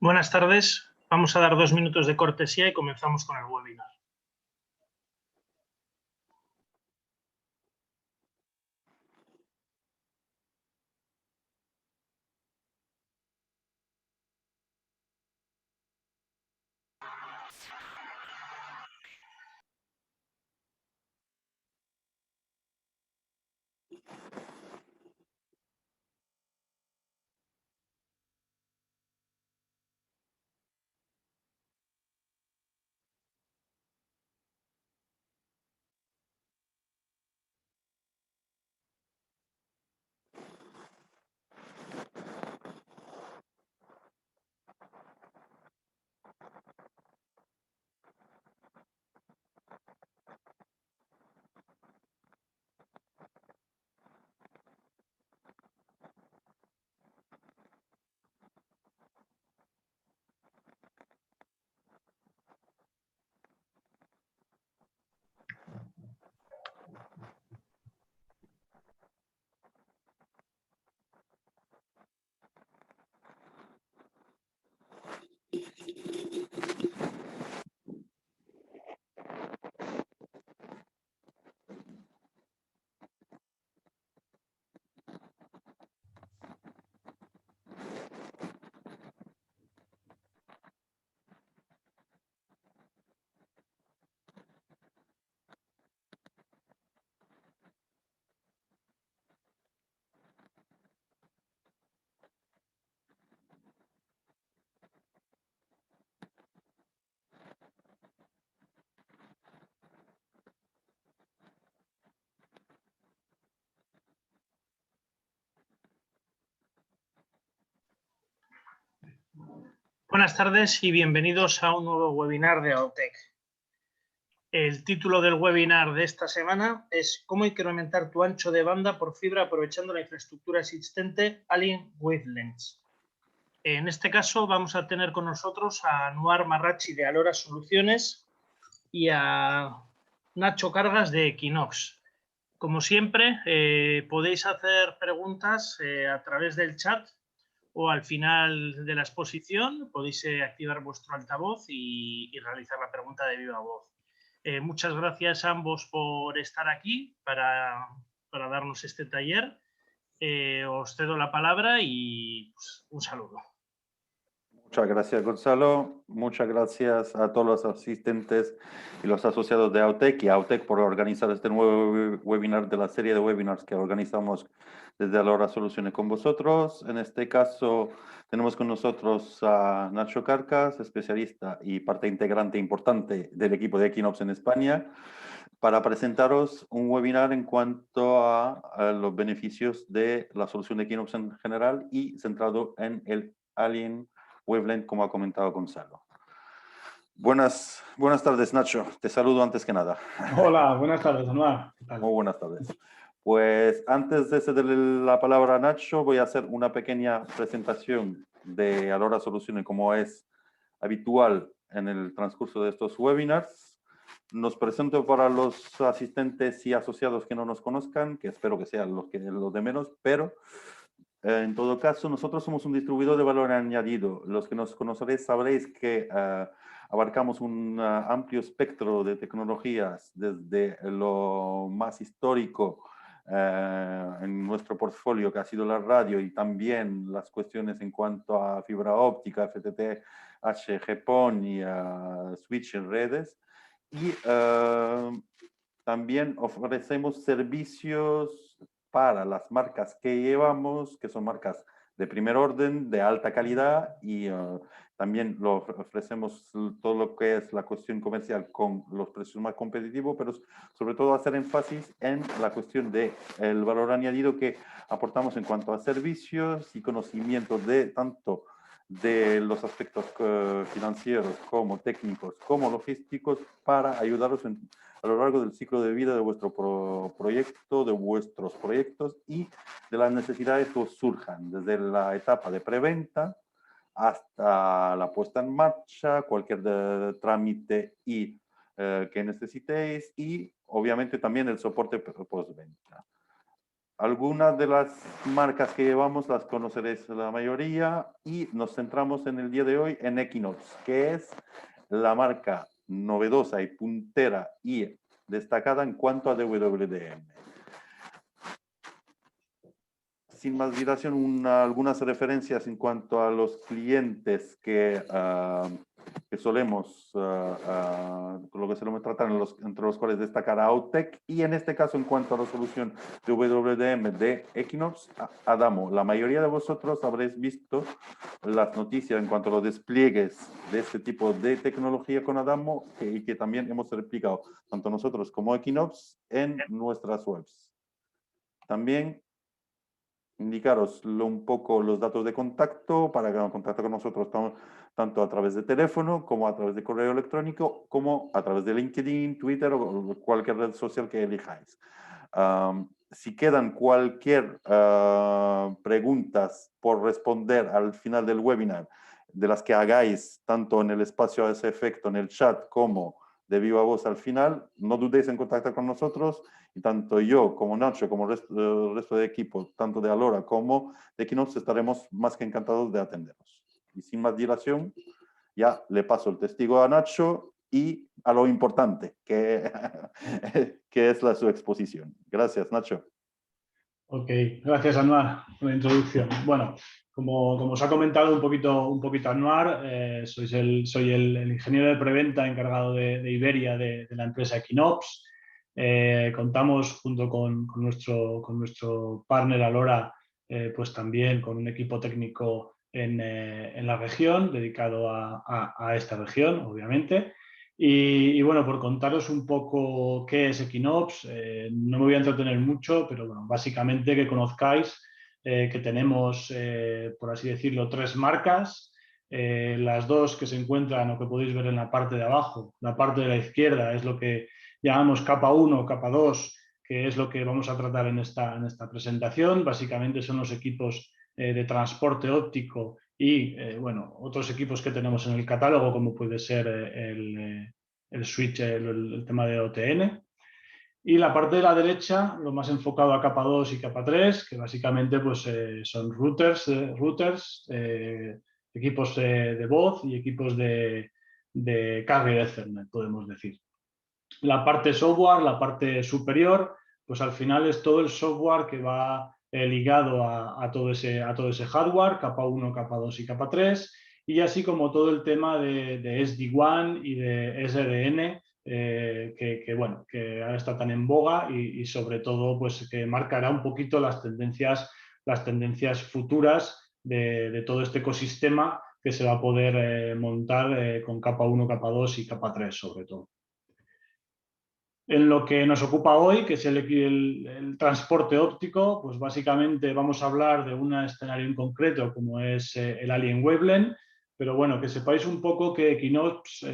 Buenas tardes. Vamos a dar 2 minutos de cortesía y comenzamos con el webinar. Buenas tardes y bienvenidos a un nuevo webinar de AOTEC. El título del webinar de esta semana es ¿Cómo incrementar tu ancho de banda por fibra aprovechando la infraestructura existente Alien Wavelengths? En este caso vamos a tener con nosotros a Anuar Marrachi de Alora Soluciones y a Nacho Cargas de Equinox. Como siempre, podéis hacer preguntas a través del chat o al final de la exposición podéis activar vuestro altavoz y realizar la pregunta de viva voz. Muchas gracias a ambos por estar aquí para darnos este taller. Os cedo la palabra y pues, un saludo. Muchas gracias, Gonzalo. Muchas gracias a todos los asistentes y los asociados de AOTEC y AOTEC por organizar este nuevo webinar de la serie de webinars que organizamos desde Alora Soluciones con vosotros. En este caso, tenemos con nosotros a Nacho Cargas, especialista y parte integrante importante del equipo de Equinox en España, para presentaros un webinar en cuanto a los beneficios de la solución de Equinox en general y centrado en el Alien Wavelength, como ha comentado Gonzalo. Buenas tardes, Nacho. Te saludo antes que nada. Hola, buenas tardes, Anuar. ¿Qué tal? Muy buenas tardes. Pues antes de cederle la palabra a Nacho, voy a hacer una pequeña presentación de Alora Soluciones, como es habitual en el transcurso de estos webinars. Nos presento para los asistentes y asociados que no nos conozcan, que espero que sean los de menos, pero en todo caso, nosotros somos un distribuidor de valor añadido. Los que nos conoceréis sabréis que abarcamos un amplio espectro de tecnologías, desde lo más histórico en nuestro portfolio, que ha sido la radio, y también las cuestiones en cuanto a fibra óptica, FTTH, GPON y switch en redes. Y también ofrecemos servicios para las marcas que llevamos, que son marcas de primer orden, de alta calidad, y también ofrecemos todo lo que es la cuestión comercial con los precios más competitivos, pero sobre todo hacer énfasis en la cuestión del valor añadido que aportamos en cuanto a servicios y conocimiento de tanto de los aspectos financieros como técnicos como logísticos para ayudaros a lo largo del ciclo de vida de vuestro proyecto, de vuestros proyectos y de las necesidades que os surjan, desde la etapa de preventa hasta la puesta en marcha, cualquier trámite que necesitéis, y obviamente también el soporte postventa. Algunas de las marcas que llevamos las conoceréis la mayoría y nos centramos en el día de hoy en Equinox, que es la marca novedosa y puntera y destacada en cuanto a DWDM. Sin más dilación, algunas referencias en cuanto a los clientes que solemos, con lo que solemos tratar, entre los cuales destacar a Autec, y en este caso en cuanto a la solución de WDM de Equinox, Adamo. La mayoría de vosotros habréis visto las noticias en cuanto a los despliegues de este tipo de tecnología con Adamo y que también hemos replicado tanto nosotros como Equinox en nuestras webs. También indicaros un poco los datos de contacto para que contacte con nosotros tanto a través de teléfono como a través de correo electrónico como a través de LinkedIn, Twitter o cualquier red social que elijáis. Si quedan cualquier preguntas por responder al final del webinar, de las que hagáis tanto en el espacio a ese efecto, en el chat, como de viva voz al final, no dudéis en contactar con nosotros y tanto yo como Nacho, como el resto de equipo, tanto de Alora como de Equinox, estaremos más que encantados de atenderos. Y sin más dilación, ya le paso el testigo a Nacho y a lo importante, que es su exposición. Gracias, Nacho. Ok, gracias Anuar por la introducción. Bueno, como os ha comentado un poquito Anuar, soy el ingeniero de preventa encargado de Iberia de la empresa Equinox. Contamos junto con nuestro partner Alora, pues también con un equipo técnico en la región, dedicado a esta región, obviamente. Y bueno, por contaros un poco qué es Equinox, no me voy a entretener mucho, pero bueno, básicamente que conozcáis que tenemos, por así decirlo, 3 marcas. Las 2 que se encuentran o que podéis ver en la parte de abajo, la parte de la izquierda es lo que llamamos capa 1, capa 2, que es lo que vamos a tratar en esta presentación. Básicamente son los equipos de transporte óptico y bueno, otros equipos que tenemos en el catálogo, como puede ser el switch, el tema de OTN. Y la parte de la derecha, lo más enfocado a capa 2 y capa 3, que básicamente pues, son routers, equipos de voz y equipos de carga Ethernet, podemos decir. La parte software, la parte superior, pues al final es todo el software que va ligado a todo ese hardware, capa 1, capa 2 y capa 3, y así como todo el tema de SD-WAN y de SDN, bueno, que ahora está tan en boga y sobre todo pues que marcará un poquito las tendencias futuras de todo este ecosistema que se va a poder montar con capa 1, capa 2 y capa 3 sobre todo. En lo que nos ocupa hoy, que es el transporte óptico, pues básicamente vamos a hablar de un escenario en concreto como es el Alien Wavelength, pero bueno, que sepáis un poco que Equinox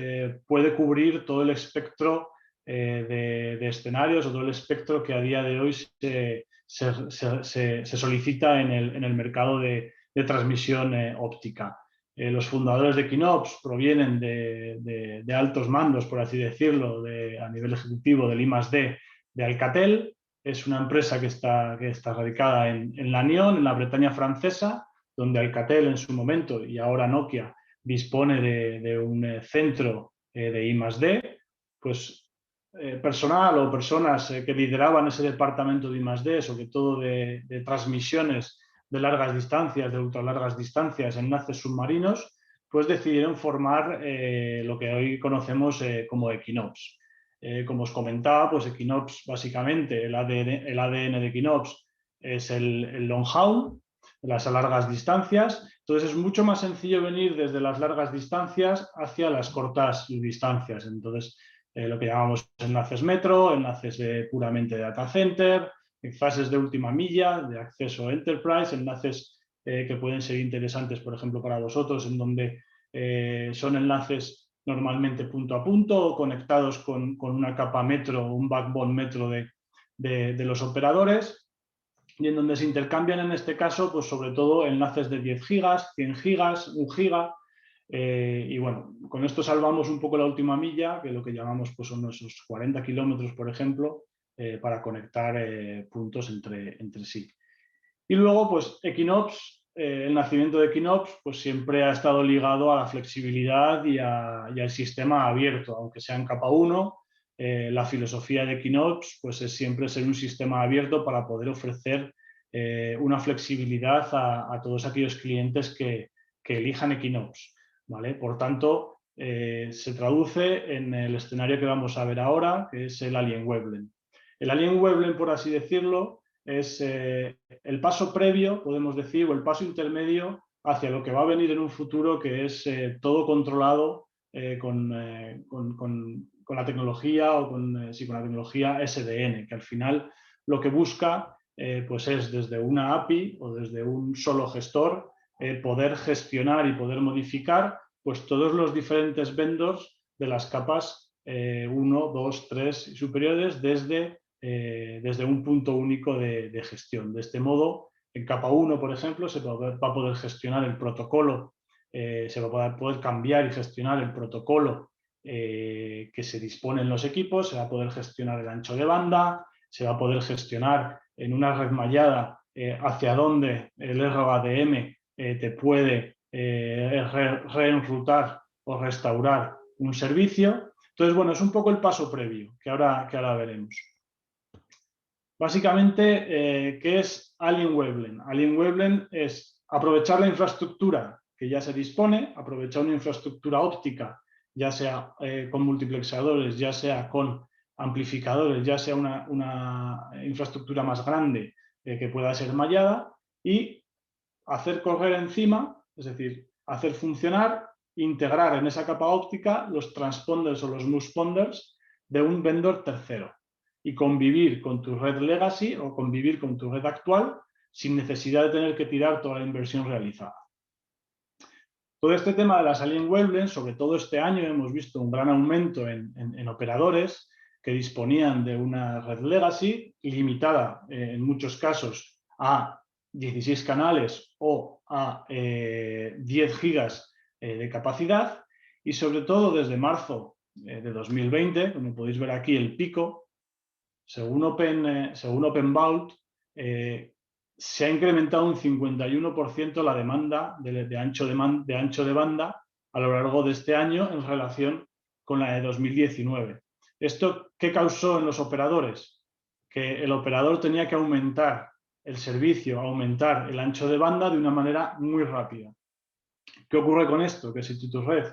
puede cubrir todo el espectro de escenarios o todo el espectro que a día de hoy se solicita en el mercado de transmisión óptica. Los fundadores de Equinox provienen de altos mandos, por así decirlo, a nivel ejecutivo del I+D de Alcatel. Es una empresa que está radicada en Lannion, en la Bretaña francesa, donde Alcatel en su momento y ahora Nokia dispone de un centro de I+D. Pues personal o personas que lideraban ese departamento de I+D, sobre todo de transmisiones de largas distancias, de ultralargas distancias, enlaces submarinos, pues decidieron formar lo que hoy conocemos como Equinox. Como os comentaba, pues Equinox, básicamente, el ADN de Equinox es el long haul, las largas distancias. Entonces es mucho más sencillo venir desde las largas distancias hacia las cortas distancias. Entonces, lo que llamamos enlaces metro, enlaces puramente de data center, fases de última milla, de acceso enterprise, enlaces que pueden ser interesantes, por ejemplo, para vosotros, en donde son enlaces normalmente punto a punto, conectados con una capa metro, un backbone metro de los operadores, y en donde se intercambian en este caso, pues sobre todo enlaces de 10 gigas, 100 gigas, 1 giga, y bueno, con esto salvamos un poco la última milla, que lo que llamamos pues son esos 40 kilómetros, por ejemplo, para conectar puntos entre sí. Y luego, pues Equinox, el nacimiento de Equinox, pues siempre ha estado ligado a la flexibilidad y al sistema abierto, aunque sea en capa 1. La filosofía de Equinox pues es siempre ser un sistema abierto para poder ofrecer una flexibilidad a todos aquellos clientes que elijan Equinox, ¿vale? Por tanto, se traduce en el escenario que vamos a ver ahora, que es el Alien Veblen. El Alien Veblen, por así decirlo, es el paso previo, podemos decir, o el paso intermedio hacia lo que va a venir en un futuro, que es todo controlado con la tecnología o con la tecnología SDN, que al final lo que busca pues es desde una API o desde un solo gestor poder gestionar y poder modificar pues todos los diferentes vendors de las capas 1, 2, 3 y superiores desde un punto único de gestión. De este modo, en capa 1, por ejemplo, se va a poder gestionar el protocolo, se va a poder cambiar y gestionar el protocolo que se dispone en los equipos, se va a poder gestionar el ancho de banda, se va a poder gestionar en una red mallada hacia dónde el ROADM te puede reenrutar o restaurar un servicio. Entonces, bueno, es un poco el paso previo que ahora veremos. Básicamente, ¿qué es Alien Veblen? Alien Veblen es aprovechar la infraestructura que ya se dispone, aprovechar una infraestructura óptica, ya sea con multiplexadores, ya sea con amplificadores, ya sea una infraestructura más grande que pueda ser mallada, y hacer correr encima, es decir, hacer funcionar, integrar en esa capa óptica los transponders o los musponders de un vendor tercero y convivir con tu red legacy o convivir con tu red actual sin necesidad de tener que tirar toda la inversión realizada. Todo este tema de las Alien Veblen, sobre todo este año, hemos visto un gran aumento en operadores que disponían de una red legacy limitada en muchos casos a 16 canales o a 10 gigas de capacidad, y sobre todo desde marzo de 2020, como podéis ver aquí el pico, según Open Vault, se ha incrementado un 51% la demanda de ancho de banda a lo largo de este año en relación con la de 2019. ¿Esto qué causó en los operadores? Que el operador tenía que aumentar el servicio, aumentar el ancho de banda de una manera muy rápida. ¿Qué ocurre con esto? Que si tu red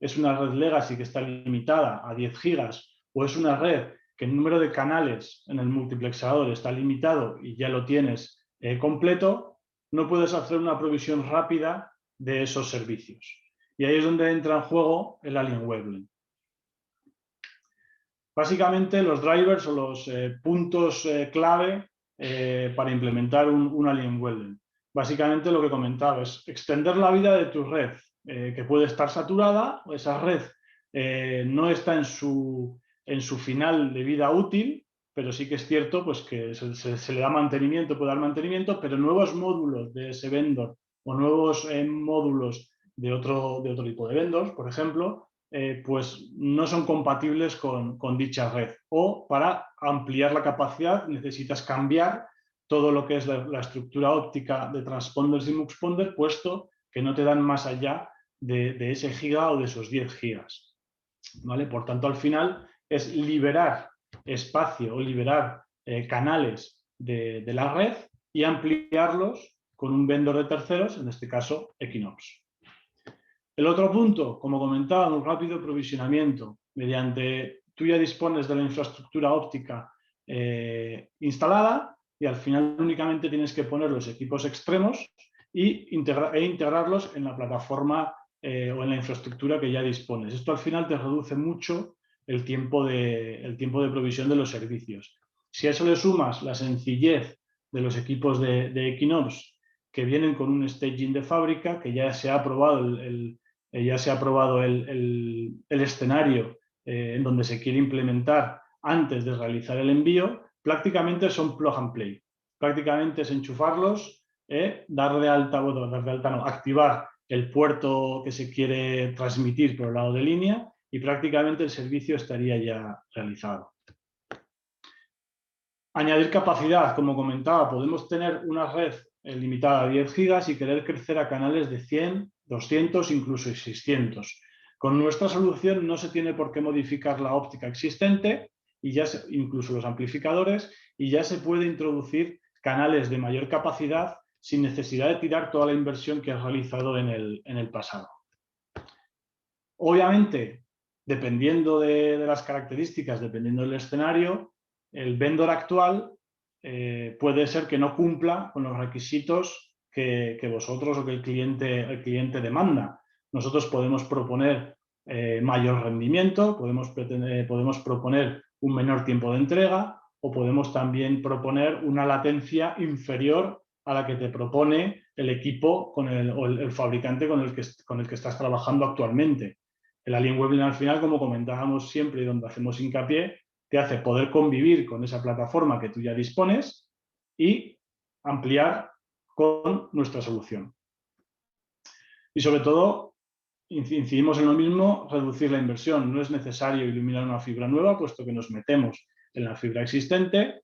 es una red legacy que está limitada a 10 gigas o es una red que el número de canales en el multiplexador está limitado y ya lo tienes completo, no puedes hacer una provisión rápida de esos servicios. Y ahí es donde entra en juego el Alien Veblen. Básicamente los drivers o los puntos clave para implementar un Alien Veblen. Básicamente lo que comentaba es extender la vida de tu red, que puede estar saturada, o esa red no está en su final de vida útil, pero sí que es cierto pues, que se le da mantenimiento, puede dar mantenimiento, pero nuevos módulos de ese vendor o nuevos módulos de otro tipo de vendors, por ejemplo, pues no son compatibles con dicha red. O para ampliar la capacidad necesitas cambiar todo lo que es la estructura óptica de transponders y muxponders, puesto que no te dan más allá de ese giga o de esos 10 gigas. ¿Vale? Por tanto, al final es liberar espacio o liberar canales de la red y ampliarlos con un vendor de terceros, en este caso Equinox. El otro punto, como comentaba, un rápido provisionamiento. Mediante, tú ya dispones de la infraestructura óptica instalada y al final únicamente tienes que poner los equipos extremos e integrarlos en la plataforma o en la infraestructura que ya dispones. Esto al final te reduce mucho el tiempo de provisión de los servicios. Si a eso le sumas la sencillez de los equipos de Equinox, que vienen con un staging de fábrica, que ya se ha aprobado el escenario en donde se quiere implementar antes de realizar el envío, prácticamente son plug and play. Prácticamente es enchufarlos, activar el puerto que se quiere transmitir por el lado de línea y prácticamente el servicio estaría ya realizado. Añadir capacidad, como comentaba, podemos tener una red limitada a 10 gigas y querer crecer a canales de 100, 200, incluso 600. Con nuestra solución no se tiene por qué modificar la óptica existente, y incluso los amplificadores, y ya se puede introducir canales de mayor capacidad sin necesidad de tirar toda la inversión que has realizado en el pasado. Obviamente, dependiendo de las características, dependiendo del escenario, el vendor actual puede ser que no cumpla con los requisitos que vosotros o que el cliente demanda. Nosotros podemos proponer mayor rendimiento, podemos proponer un menor tiempo de entrega, o podemos también proponer una latencia inferior a la que te propone el equipo o el fabricante con el que estás trabajando actualmente. El Alienweb al final, como comentábamos siempre y donde hacemos hincapié, te hace poder convivir con esa plataforma que tú ya dispones y ampliar con nuestra solución. Y sobre todo, incidimos en lo mismo, reducir la inversión. No es necesario iluminar una fibra nueva, puesto que nos metemos en la fibra existente,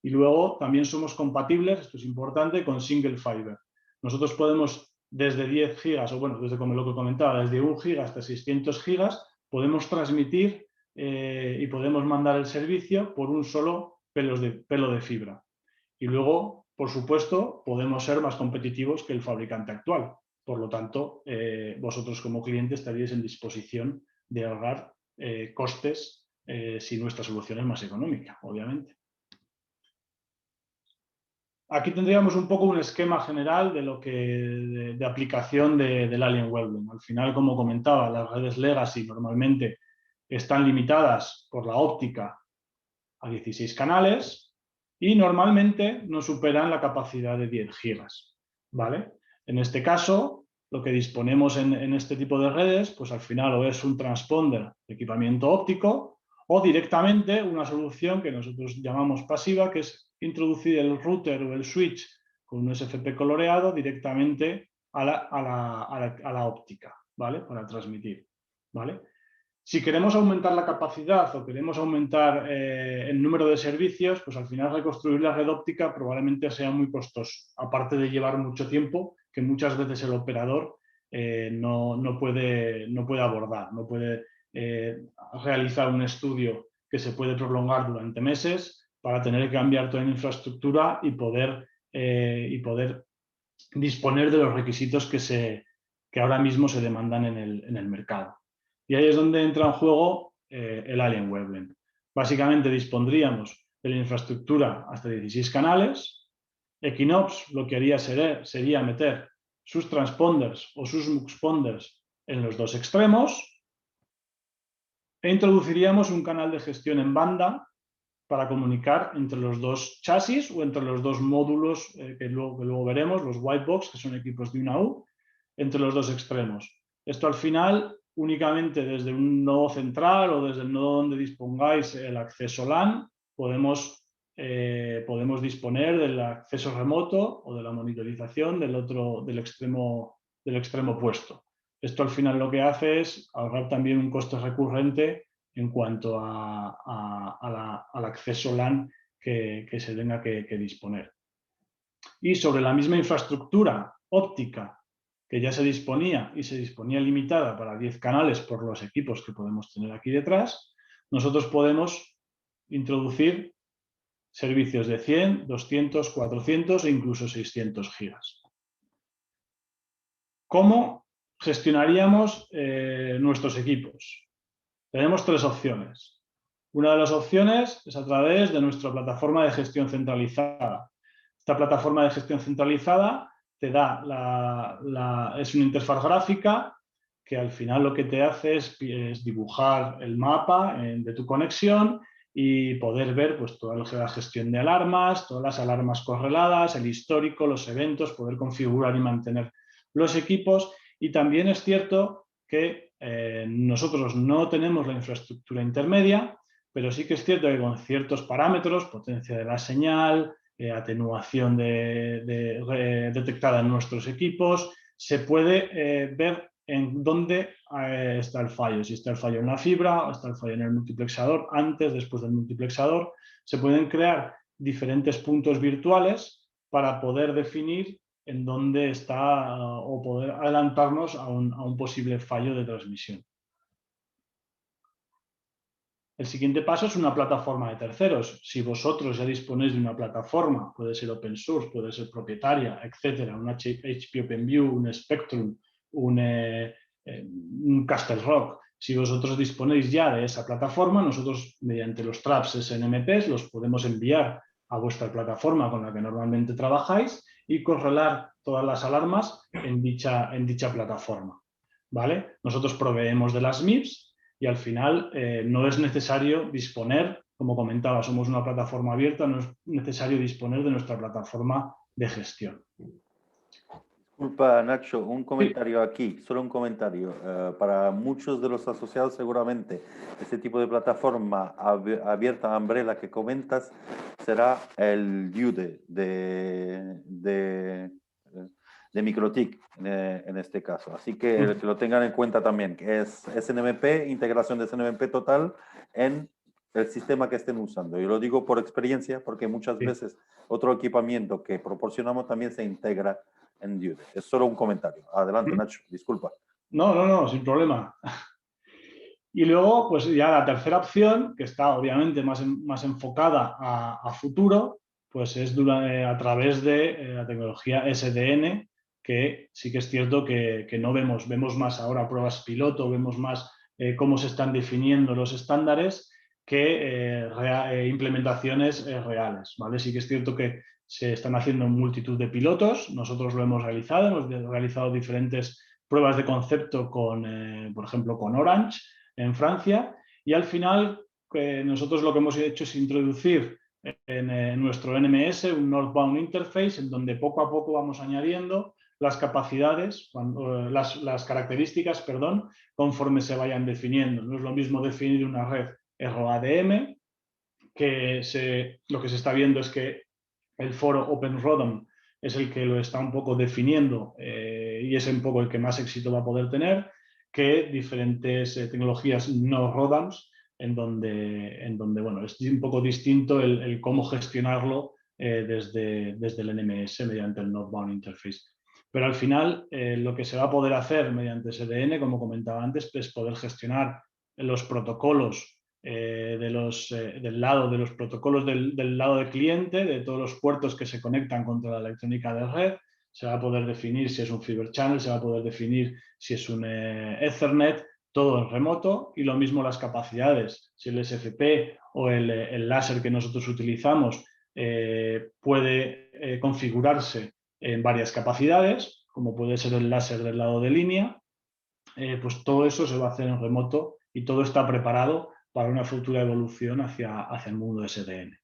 y luego también somos compatibles, esto es importante, con single fiber. Nosotros podemos desde 10 gigas, o bueno, desde como lo que comentaba, desde 1 giga hasta 600 gigas, podemos transmitir y podemos mandar el servicio por un solo pelo de fibra. Y luego, por supuesto, podemos ser más competitivos que el fabricante actual. Por lo tanto, vosotros como cliente estaríais en disposición de ahorrar costes si nuestra solución es más económica, obviamente. Aquí tendríamos un poco un esquema general de lo que de aplicación del Alienweb. Al final, como comentaba, las redes legacy normalmente están limitadas por la óptica a 16 canales y normalmente no superan la capacidad de 10 gigas, ¿vale? En este caso, lo que disponemos en este tipo de redes, pues al final o es un transponder de equipamiento óptico o directamente una solución que nosotros llamamos pasiva, que es introducir el router o el switch con un SFP coloreado directamente a la óptica, ¿vale? Para transmitir, ¿vale? Si queremos aumentar la capacidad o queremos aumentar el número de servicios, pues al final reconstruir la red óptica probablemente sea muy costoso, aparte de llevar mucho tiempo que muchas veces el operador no puede abordar, no puede realizar un estudio que se puede prolongar durante meses para tener que cambiar toda la infraestructura y poder disponer de los requisitos que ahora mismo se demandan en el mercado. Y ahí es donde entra en juego el Alienweb. Básicamente dispondríamos de la infraestructura hasta 16 canales. Equinox lo que haría sería meter sus transponders o sus muxponders en los dos extremos e introduciríamos un canal de gestión en banda para comunicar entre los dos chasis o entre los dos módulos que luego veremos, los whitebox, que son equipos de una U, entre los dos extremos. Esto al final únicamente desde un nodo central o desde el nodo donde dispongáis el acceso LAN podemos disponer del acceso remoto o de la monitorización del extremo opuesto. Esto al final lo que hace es ahorrar también un coste recurrente en cuanto al acceso LAN que se tenga que disponer. Y sobre la misma infraestructura óptica que ya se disponía y se disponía limitada para 10 canales por los equipos que podemos tener aquí detrás, nosotros podemos introducir servicios de 100, 200, 400 e incluso 600 gigas. ¿Cómo gestionaríamos nuestros equipos? Tenemos 3 opciones. Una de las opciones es a través de nuestra plataforma de gestión centralizada. Esta plataforma de gestión centralizada te da es una interfaz gráfica que al final lo que te hace es dibujar el mapa de tu conexión y poder ver pues, toda la gestión de alarmas, todas las alarmas correladas, el histórico, los eventos, poder configurar y mantener los equipos. Y también es cierto que nosotros no tenemos la infraestructura intermedia, pero sí que es cierto que con ciertos parámetros, potencia de la señal, atenuación detectada en nuestros equipos, se puede ver en dónde está el fallo. Si está el fallo en la fibra o está el fallo en el multiplexador, antes, después del multiplexador. Se pueden crear diferentes puntos virtuales para poder definir en dónde está o poder adelantarnos a un posible fallo de transmisión. El siguiente paso es una plataforma de terceros. Si vosotros ya disponéis de una plataforma, puede ser open source, puede ser propietaria, etcétera, un HP OpenView, un Spectrum, un Castle Rock, si vosotros disponéis ya de esa plataforma, nosotros mediante los traps SNMPs los podemos enviar a vuestra plataforma con la que normalmente trabajáis y correlar todas las alarmas en dicha plataforma, ¿vale? Nosotros proveemos de las MIPS y al final no es necesario disponer, como comentaba, somos una plataforma abierta, no es necesario disponer de nuestra plataforma de gestión. Disculpa, Nacho, un comentario aquí, solo un comentario. Para muchos de los asociados seguramente este tipo de plataforma abierta, Umbrella, que comentas, será el Dude de MikroTik en este caso. Así que lo tengan en cuenta también, que es SNMP, integración de SNMP total en el sistema que estén usando. Yo lo digo por experiencia, porque muchas veces otro equipamiento que proporcionamos también se integra en Dude. Es solo un comentario. Adelante, Nacho, disculpa. No, sin problema. Y luego, pues ya la tercera opción, que está obviamente más enfocada a futuro, pues es a través de la tecnología SDN, que sí que es cierto que no vemos más ahora pruebas piloto, vemos más cómo se están definiendo los estándares que implementaciones reales, ¿vale? Sí que es cierto que se están haciendo multitud de pilotos, nosotros lo hemos realizado diferentes pruebas de concepto por ejemplo, con Orange en Francia, y al final nosotros lo que hemos hecho es introducir en nuestro NMS un Northbound Interface en donde poco a poco vamos añadiendo las capacidades, las características, perdón, conforme se vayan definiendo. No es lo mismo definir una red ROADM, que lo que se está viendo es que el foro OpenRODAM es el que lo está un poco definiendo y es un poco el que más éxito va a poder tener, que diferentes tecnologías no RODAMs, en donde bueno, es un poco distinto el cómo gestionarlo desde el NMS mediante el Northbound Interface. Pero al final lo que se va a poder hacer mediante SDN, como comentaba antes, es poder gestionar los protocolos del lado de los protocolos del lado del cliente, de todos los puertos que se conectan contra la electrónica de red. Se va a poder definir si es un Fiber Channel, se va a poder definir si es un Ethernet, todo en remoto, y lo mismo las capacidades. Si el SFP o el láser que nosotros utilizamos puede configurarse en varias capacidades, como puede ser el láser del lado de línea, pues todo eso se va a hacer en remoto y todo está preparado para una futura evolución hacia el mundo SDN.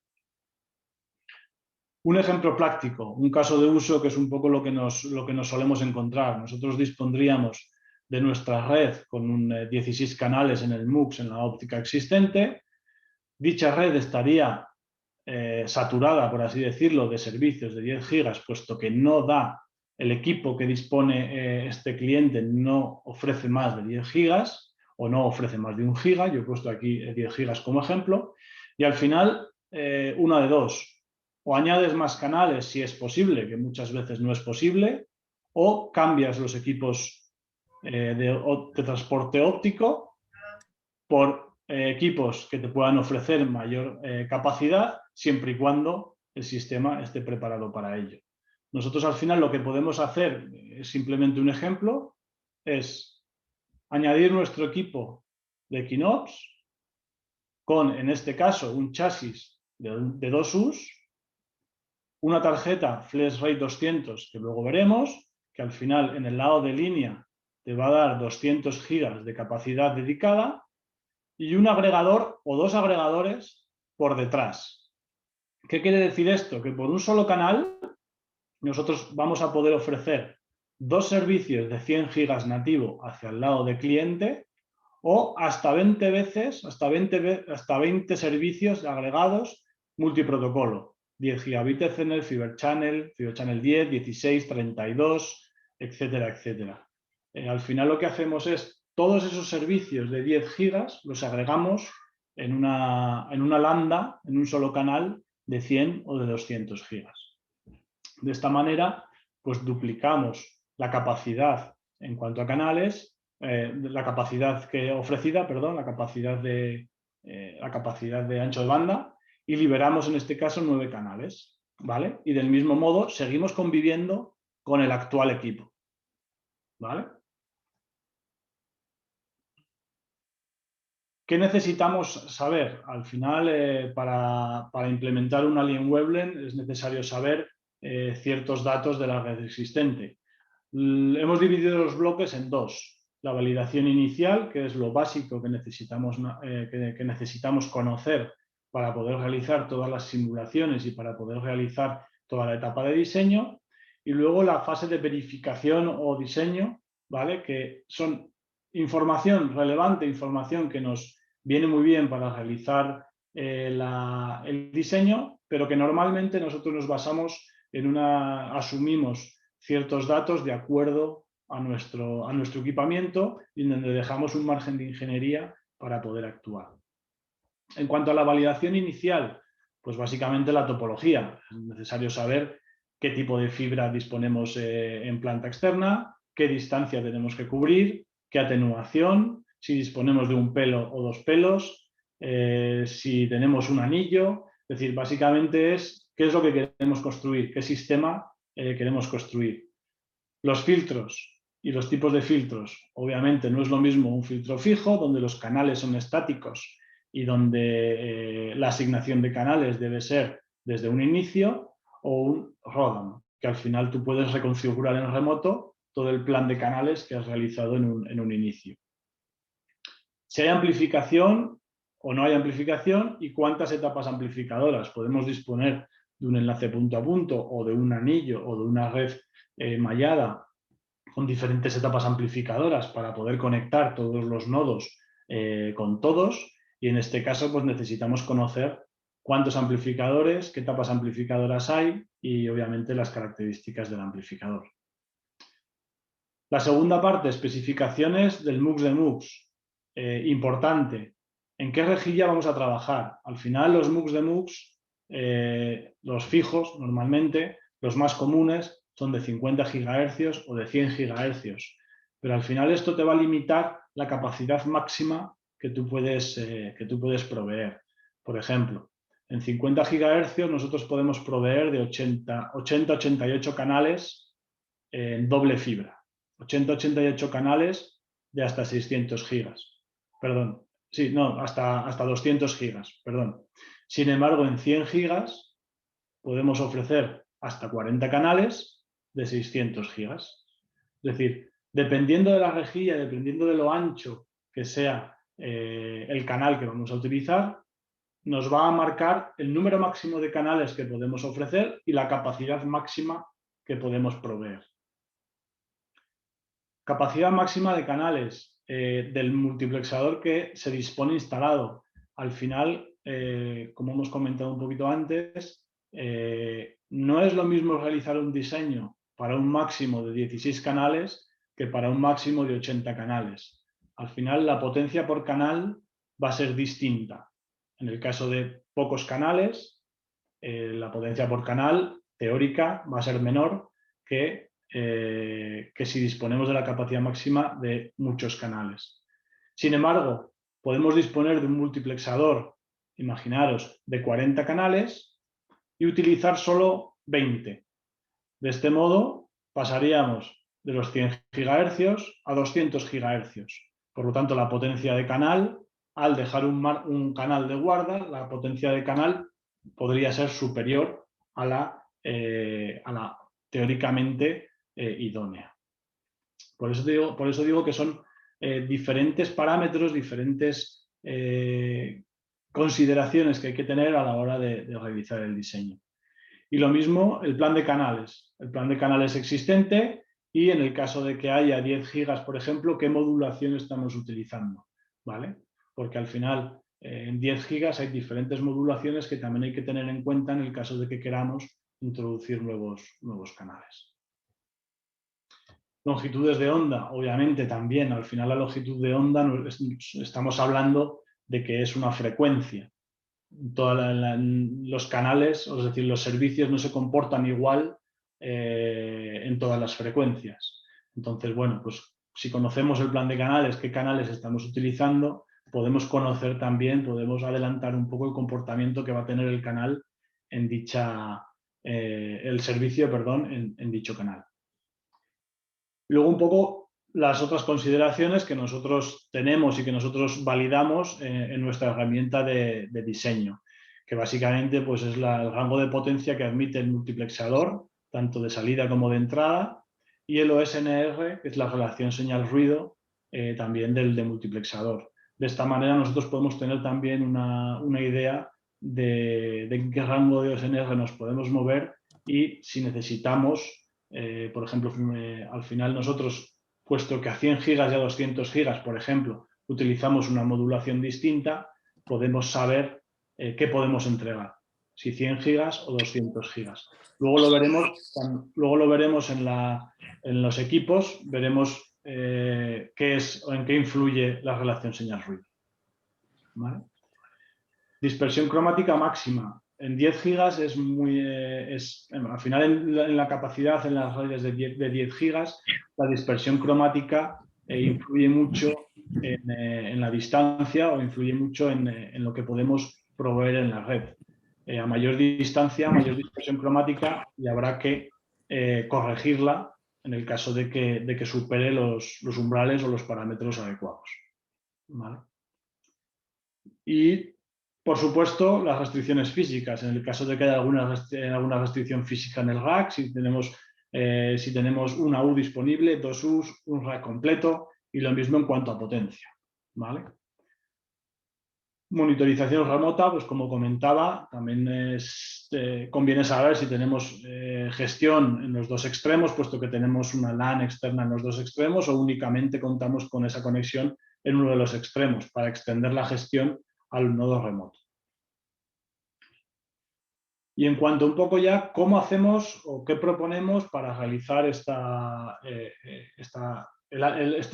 Un ejemplo práctico, un caso de uso que es un poco lo que nos solemos encontrar. Nosotros dispondríamos de nuestra red con 16 canales en el MUX, en la óptica existente. Dicha red estaría saturada, por así decirlo, de servicios de 10 gigas, puesto que no da el equipo que dispone este cliente, no ofrece más de 10 gigas o no ofrece más de 1 giga. Yo he puesto aquí 10 gigas como ejemplo. Y al final, una de dos. O añades más canales si es posible, que muchas veces no es posible, o cambias los equipos de transporte óptico por equipos que te puedan ofrecer mayor capacidad, siempre y cuando el sistema esté preparado para ello. Nosotros al final lo que podemos hacer, es simplemente un ejemplo, es añadir nuestro equipo de Equinox con, en este caso, un chasis de 2 US, una tarjeta FlexRate 200 que luego veremos, que al final en el lado de línea te va a dar 200 gigas de capacidad dedicada, y un agregador o 2 agregadores por detrás. ¿Qué quiere decir esto? Que por un solo canal nosotros vamos a poder ofrecer 2 servicios de 100 gigas nativo hacia el lado de cliente o hasta 20 veces, hasta 20 servicios agregados multiprotocolo. 10 gigabit Ethernet, Fiber Channel 10, 16, 32, etcétera, etcétera. Al final lo que hacemos es todos esos servicios de 10 gigas los agregamos en una lambda, en un solo canal, de 100 o de 200 gigas. De esta manera, pues duplicamos la capacidad en cuanto a canales, la capacidad ofrecida, perdón, la capacidad de ancho de banda, y liberamos en este caso 9 canales, ¿vale? Y del mismo modo seguimos conviviendo con el actual equipo, ¿vale? ¿Qué necesitamos saber? Al final, para implementar un Alienweblen es necesario saber ciertos datos de la red existente. Hemos dividido los bloques en dos. La validación inicial, que es lo básico que necesitamos conocer para poder realizar todas las simulaciones y para poder realizar toda la etapa de diseño. Y luego la fase de verificación o diseño, ¿vale? Que son información relevante, información que nos viene muy bien para realizar el diseño, pero que normalmente nosotros nos basamos asumimos ciertos datos de acuerdo a nuestro equipamiento y en donde dejamos un margen de ingeniería para poder actuar. En cuanto a la validación inicial, pues básicamente la topología. Es necesario saber qué tipo de fibra disponemos en planta externa, qué distancia tenemos que cubrir, qué atenuación, si disponemos de un pelo o 2 pelos, si tenemos un anillo. Es decir, básicamente es qué es lo que queremos construir, qué sistema queremos construir. Los filtros y los tipos de filtros, obviamente no es lo mismo un filtro fijo, donde los canales son estáticos y donde la asignación de canales debe ser desde un inicio, o un RODAM, que al final tú puedes reconfigurar en remoto todo el plan de canales que has realizado en un inicio. Si hay amplificación o no hay amplificación y cuántas etapas amplificadoras. Podemos disponer de un enlace punto a punto o de un anillo o de una red mallada con diferentes etapas amplificadoras para poder conectar todos los nodos con todos, y en este caso pues necesitamos conocer cuántos amplificadores, qué etapas amplificadoras hay y obviamente las características del amplificador. La segunda parte, especificaciones del MUX de MUX. Importante, ¿en qué rejilla vamos a trabajar? Al final los MUX de MUX, los fijos normalmente, los más comunes, son de 50 GHz o de 100 GHz. Pero al final esto te va a limitar la capacidad máxima que tú puedes proveer. Por ejemplo, en 50 GHz nosotros podemos proveer de 80-88 canales en doble fibra. 80-88 canales de hasta 600 gigas. Perdón, sí, no, hasta 200 gigas, perdón. Sin embargo, en 100 gigas podemos ofrecer hasta 40 canales de 600 gigas. Es decir, dependiendo de la rejilla, dependiendo de lo ancho que sea el canal que vamos a utilizar, nos va a marcar el número máximo de canales que podemos ofrecer y la capacidad máxima que podemos proveer. Capacidad máxima de canales del multiplexador que se dispone instalado. Al final, como hemos comentado un poquito antes, no es lo mismo realizar un diseño para un máximo de 16 canales que para un máximo de 80 canales. Al final, la potencia por canal va a ser distinta. En el caso de pocos canales, la potencia por canal teórica va a ser menor que si disponemos de la capacidad máxima de muchos canales. Sin embargo, podemos disponer de un multiplexador, imaginaros, de 40 canales y utilizar solo 20. De este modo, pasaríamos de los 100 GHz a 200 GHz. Por lo tanto, la potencia de canal, al dejar un canal de guarda, la potencia de canal podría ser superior a la teóricamente idónea. Por eso digo que son diferentes parámetros, diferentes consideraciones que hay que tener a la hora de realizar el diseño. Y lo mismo el plan de canales. El plan de canales existente y en el caso de que haya 10 gigas, por ejemplo, ¿qué modulación estamos utilizando? ¿Vale? Porque al final en 10 gigas hay diferentes modulaciones que también hay que tener en cuenta en el caso de que queramos introducir nuevos canales. Longitudes de onda, obviamente también. Al final la longitud de onda estamos hablando de que es una frecuencia. los canales, es decir, los servicios no se comportan igual en todas las frecuencias. Entonces, bueno, pues si conocemos el plan de canales, qué canales estamos utilizando, podemos conocer también, podemos adelantar un poco el comportamiento que va a tener el canal en el servicio, perdón, en dicho canal. Luego un poco las otras consideraciones que nosotros tenemos y que nosotros validamos en nuestra herramienta de diseño, que básicamente pues, es el rango de potencia que admite el multiplexador, tanto de salida como de entrada, y el OSNR, que es la relación señal-ruido, también del multiplexador. De esta manera nosotros podemos tener también una idea de en qué rango de OSNR nos podemos mover y si necesitamos, por ejemplo, al final nosotros, puesto que a 100 gigas y a 200 gigas, por ejemplo, utilizamos una modulación distinta, podemos saber qué podemos entregar, si 100 gigas o 200 gigas. Luego lo veremos en los equipos, veremos qué es o en qué influye la relación señal-ruido. ¿Vale? Dispersión cromática máxima. En 10 gigas es muy... al final en la capacidad, en las redes de 10 gigas, la dispersión cromática influye mucho en la distancia o influye mucho en lo que podemos proveer en la red. A mayor distancia, mayor dispersión cromática y habrá que corregirla en el caso de que supere los umbrales o los parámetros adecuados. ¿Vale? Y, por supuesto, las restricciones físicas. En el caso de que haya alguna restricción física en el rack, si tenemos una U disponible, 2 U's, un rack completo y lo mismo en cuanto a potencia. ¿Vale? Monitorización remota, pues como comentaba, también conviene saber si tenemos gestión en los dos extremos, puesto que tenemos una LAN externa en los dos extremos, o únicamente contamos con esa conexión en uno de los extremos para extender la gestión al nodo remoto. Y en cuanto un poco ya, ¿cómo hacemos o qué proponemos para realizar este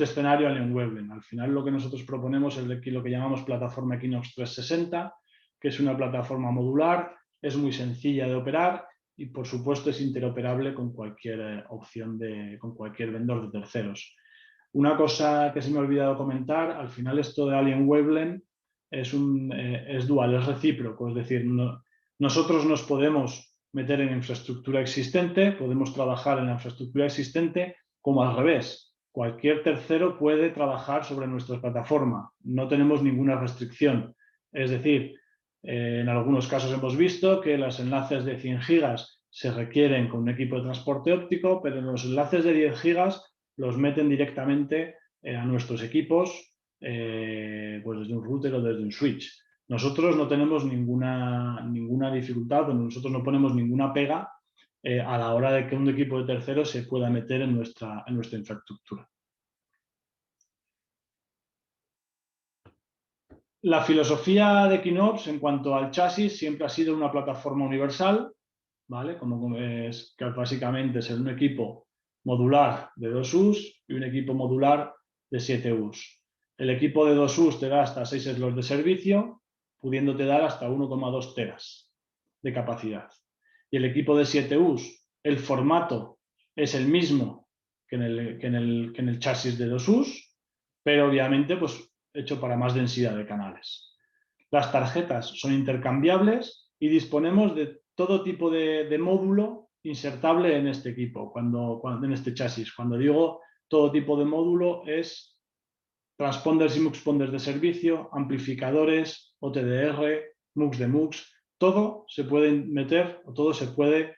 escenario Alien Weblen? Al final lo que nosotros proponemos es lo que llamamos plataforma Equinox 360, que es una plataforma modular, es muy sencilla de operar y por supuesto es interoperable con cualquier con cualquier vendedor de terceros. Una cosa que se me ha olvidado comentar, al final esto de Alien Weblen es dual, es recíproco, es decir, nosotros nos podemos meter en infraestructura existente, podemos trabajar en la infraestructura existente, como al revés. Cualquier tercero puede trabajar sobre nuestra plataforma, no tenemos ninguna restricción. Es decir, en algunos casos hemos visto que los enlaces de 100 gigas se requieren con un equipo de transporte óptico, pero en los enlaces de 10 gigas los meten directamente a nuestros equipos, pues desde un router o desde un switch. Nosotros no tenemos ninguna dificultad, nosotros no ponemos ninguna pega a la hora de que un equipo de terceros se pueda meter en nuestra infraestructura. La filosofía de Equinox en cuanto al chasis siempre ha sido una plataforma universal, ¿vale? Que básicamente es un equipo modular de 2 U's y un equipo modular de 7 U's. El equipo de 2 U's te da hasta 6 slots de servicio, pudiéndote dar hasta 1,2 teras de capacidad. Y el equipo de 7 U's, el formato es el mismo que en el chasis de 2 U's, pero obviamente pues, hecho para más densidad de canales. Las tarjetas son intercambiables y disponemos de todo tipo de módulo insertable en este equipo, en este chasis. Cuando digo todo tipo de módulo es transponders y muxponders de servicio, amplificadores, OTDR, MUX de MUX, todo se puede meter o todo se puede